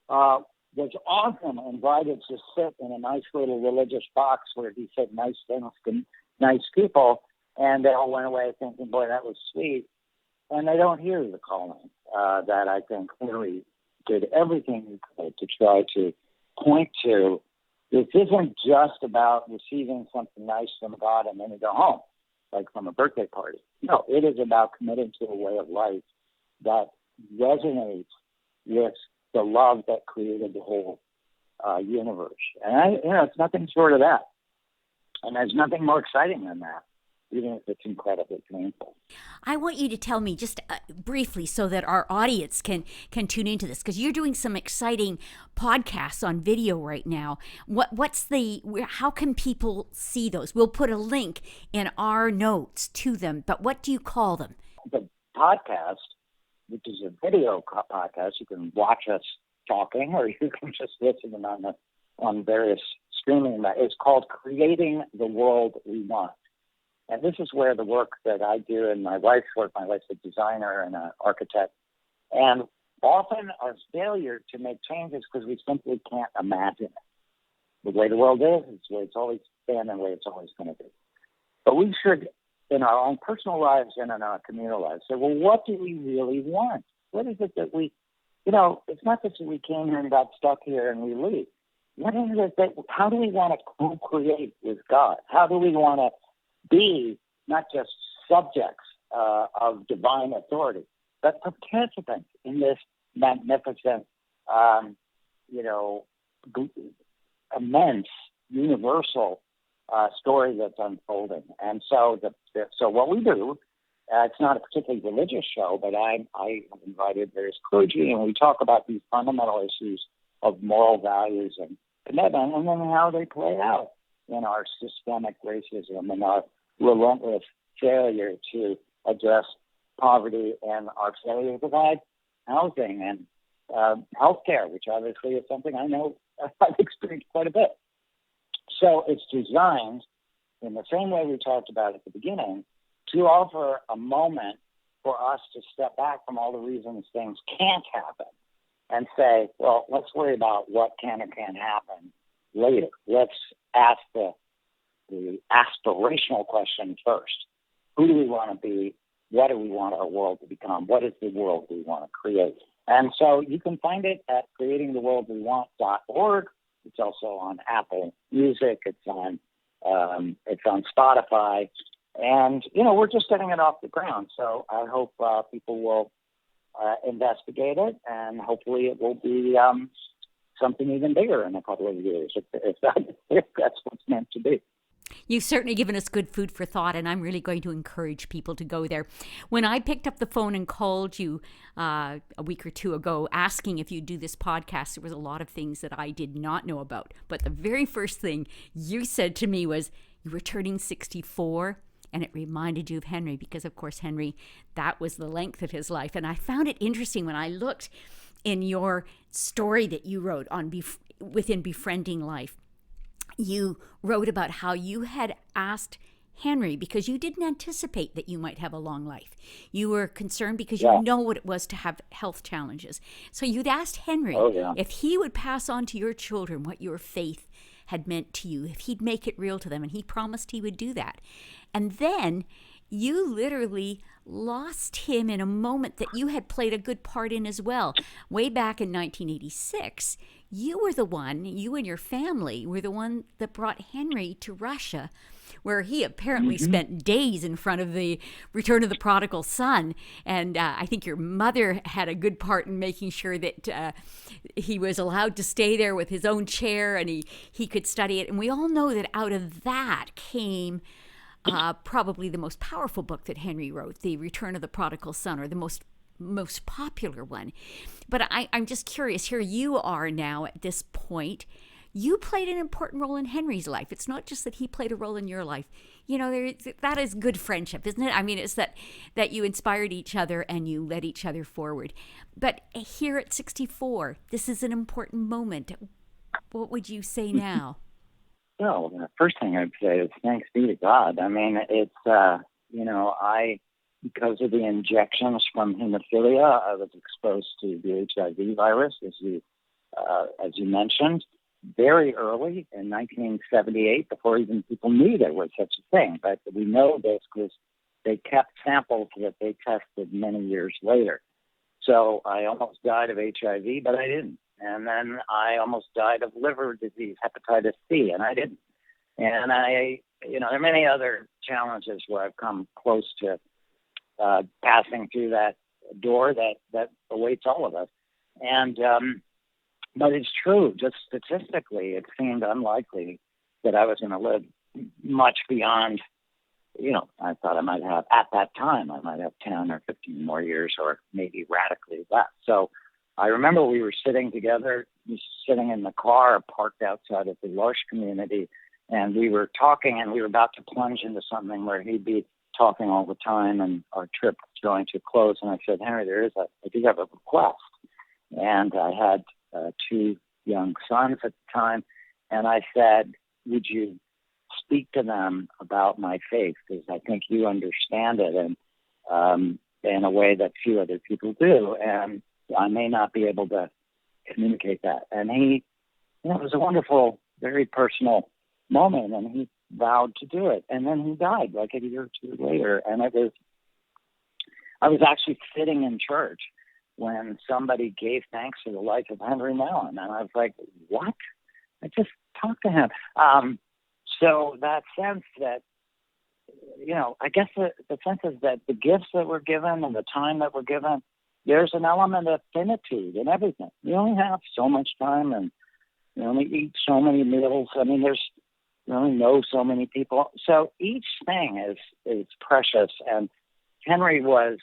S2: was often invited to sit in a nice little religious box where he said nice things to nice people, and they all went away thinking, boy, that was sweet. And they don't hear the calling that I think Henry did everything he could to try to point to. This isn't just about receiving something nice from God and then you go home, like from a birthday party. No, it is about committing to a way of life that resonates with the love that created the whole universe. And, it's nothing short of that. And there's nothing more exciting than that, even if it's incredibly painful.
S1: I want you to tell me just briefly so that our audience can tune into this, because you're doing some exciting podcasts on video right now. How can people see those? We'll put a link in our notes to them, but what do you call them?
S2: The podcast, which is a video podcast, you can watch us talking, or you can just listen on various streaming. It's called Creating the World We Want. And this is where the work that I do and my wife's work, my wife's a designer and an architect, and often our failure to make changes because we simply can't imagine it. The way the world is, it's the way it's always been and the way it's always going to be. But we should, in our own personal lives and in our communal lives, say, well, what do we really want? What is it that we, it's not just that we came here and got stuck here and we leave. What is it how do we want to co-create with God? How do we want to be not just subjects of divine authority, but participants in this magnificent, immense, universal story that's unfolding. And so, so what we do, it's not a particularly religious show, but I have invited various clergy, and we talk about these fundamental issues of moral values and commitment, and then how they play out in our systemic racism and our relentless failure to address poverty and our failure to provide housing and healthcare, which obviously is something I know I've experienced quite a bit. So it's designed in the same way we talked about at the beginning to offer a moment for us to step back from all the reasons things can't happen and say, well, let's worry about what can or can't happen later. Let's ask the aspirational question first. Who do we want to be? What do we want our world to become? What is the world we want to create? And so you can find it at creatingtheworldwewant.org. It's also on Apple Music. It's on Spotify. And, we're just getting it off the ground. So I hope people will investigate it, and hopefully it will be something even bigger in a couple of years, if that's what's meant to be.
S1: You've certainly given us good food for thought, and I'm really going to encourage people to go there. When I picked up the phone and called you a week or two ago asking if you'd do this podcast, there was a lot of things that I did not know about. But the very first thing you said to me was you were turning 64, and it reminded you of Henry because, of course, Henry, that was the length of his life. And I found it interesting when I looked in your story that you wrote on within Befriending Life. You wrote about how you had asked Henry because you didn't anticipate that you might have a long life. You were concerned because you know what it was to have health challenges. So you'd asked Henry if he would pass on to your children what your faith had meant to you, if he'd make it real to them, and he promised he would do that. And then you literally lost him in a moment that you had played a good part in as well. Way back in 1986, you and your family were the one that brought Henry to Russia, where he apparently spent days in front of the Return of the Prodigal Son. And I think your mother had a good part in making sure that he was allowed to stay there with his own chair and he could study it. And we all know that out of that came probably the most powerful book that Henry wrote, The Return of the Prodigal Son, or the most popular one. But I'm just curious, here you are now at this point. You played an important role in Henry's life. It's not just that he played a role in your life. That is good friendship, isn't it? I mean, it's that you inspired each other and you led each other forward. But here at 64, this is an important moment. What would you say now?
S2: Well, the first thing I'd say is thanks be to God. I mean, it's, because of the injections from hemophilia, I was exposed to the HIV virus, as you as you mentioned, very early in 1978, before even people knew there was such a thing. But we know this because they kept samples that they tested many years later. So I almost died of HIV, but I didn't. And then I almost died of liver disease, hepatitis C, and I didn't. And there are many other challenges where I've come close to passing through that door that awaits all of us. And but it's true, just statistically, it seemed unlikely that I was going to live much beyond, I thought I might have, at that time, I might have 10 or 15 more years, or maybe radically less. So I remember we were sitting together, sitting in the car parked outside of the L'Arche community, and we were talking, and we were about to plunge into something where he'd be talking all the time, and our trip was going to close. And I said, Henry, I do have a request. And I had 2 young sons at the time, and I said, would you speak to them about my faith, because I think you understand it, and in a way that few other people do, and I may not be able to communicate that. And he, it was a wonderful, very personal moment, and he vowed to do it. And then he died like a year or 2 later. And I was actually sitting in church when somebody gave thanks for the life of Henri Nouwen, and I was like, what? I just talked to him. So that sense that, I guess the sense is that the gifts that we're given and the time that we're given, there's an element of finitude in everything. We only have so much time, and we only eat so many meals. I mean, we only know so many people. So each thing is precious. And Henry was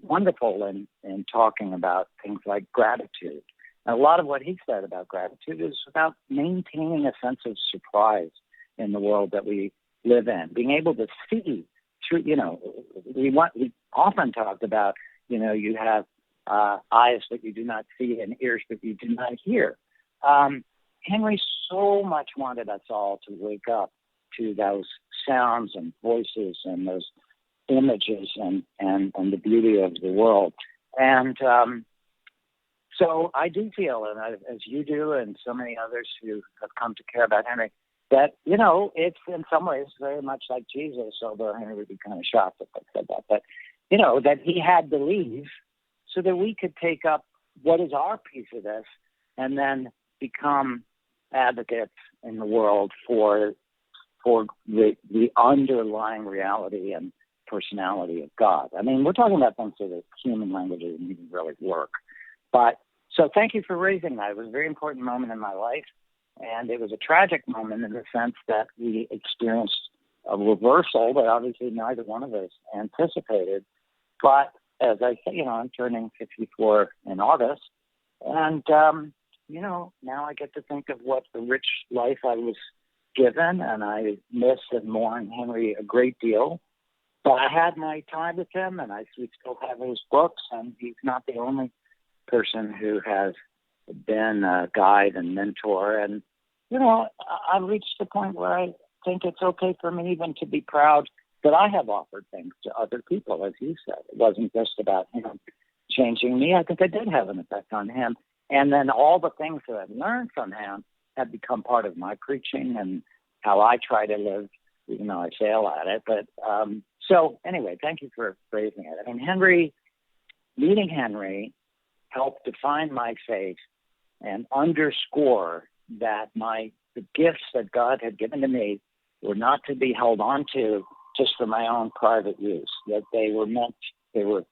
S2: wonderful in talking about things like gratitude. And a lot of what he said about gratitude is about maintaining a sense of surprise in the world that we live in, being able to see through, we often talked about, you have eyes that you do not see and ears that you do not hear. Henry so much wanted us all to wake up to those sounds and voices and those images and the beauty of the world. And so I do feel, and as you do and so many others who have come to care about Henry, that, it's in some ways very much like Jesus, although Henry would be kind of shocked if I said that. But, that he had to leave so that we could take up what is our piece of this and then become advocates in the world for the underlying reality and personality of God. I mean, we're talking about things that are human languages and even really work. But so thank you for raising that. It was a very important moment in my life, and it was a tragic moment in the sense that we experienced a reversal that obviously neither one of us anticipated. But as I say, I'm turning 54 in August, and now I get to think of what a rich life I was given, and I miss and mourn Henry a great deal. But I had my time with him, and we still have his books, and he's not the only person who has been a guide and mentor. And, I've reached the point where I think it's okay for me even to be proud that I have offered things to other people, as you said. It wasn't just about him changing me. I think I did have an effect on him. And then all the things that I've learned from him have become part of my preaching and how I try to live, even though I fail at it. But so anyway, thank you for phrasing it. I mean, meeting Henry helped define my faith and underscore that the gifts that God had given to me were not to be held on to just for my own private use, that they were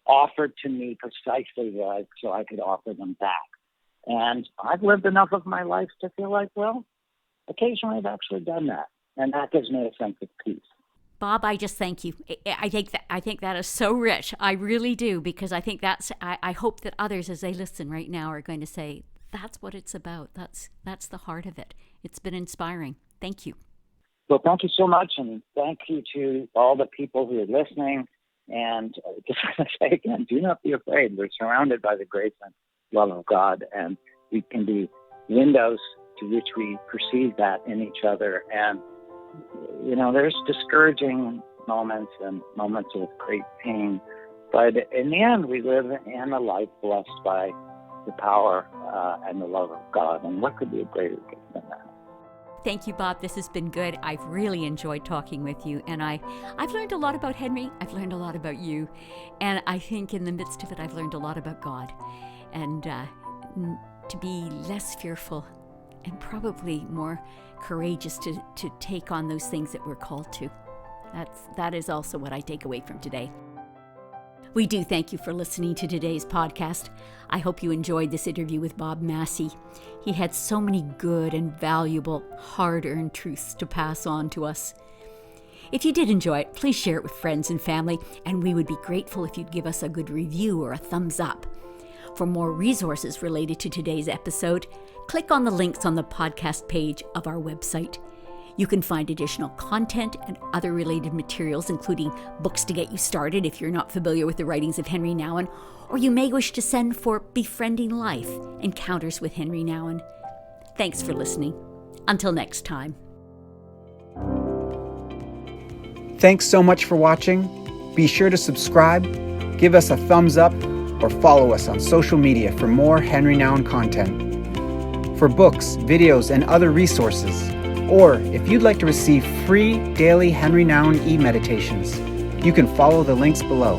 S2: offered to me precisely so I could offer them back. And I've lived enough of my life to feel like, well, occasionally I've actually done that. And that gives me a sense of peace.
S1: Bob, I just thank you. I think that is so rich. I really do, because I think I hope that others, as they listen right now, are going to say, that's what it's about. That's the heart of it. It's been inspiring. Thank you.
S2: Well, thank you so much, and thank you to all the people who are listening. And just want to say again, do not be afraid. We're surrounded by the grace and love of God, and we can be windows to which we perceive that in each other. And, there's discouraging moments and moments of great pain. But in the end, we live in a life blessed by the power and the love of God. And what could be a greater gift than that?
S1: Thank you, Bob. This has been good. I've really enjoyed talking with you. And I've learned a lot about Henri. I've learned a lot about you. And I think in the midst of it, I've learned a lot about God. And to be less fearful and probably more courageous to take on those things that we're called to. That is also what I take away from today. We do thank you for listening to today's podcast. I hope you enjoyed this interview with Bob Massie. He had so many good and valuable, hard-earned truths to pass on to us. If you did enjoy it, please share it with friends and family, and we would be grateful if you'd give us a good review or a thumbs up. For more resources related to today's episode, click on the links on the podcast page of our website. You can find additional content and other related materials, including books to get you started if you're not familiar with the writings of Henri Nouwen, or you may wish to send for Befriending Life, Encounters with Henri Nouwen. Thanks for listening. Until next time.
S3: Thanks so much for watching. Be sure to subscribe, give us a thumbs up, or follow us on social media for more Henri Nouwen content. For books, videos, and other resources, or if you'd like to receive free daily Henri Nouwen e-meditations, you can follow the links below.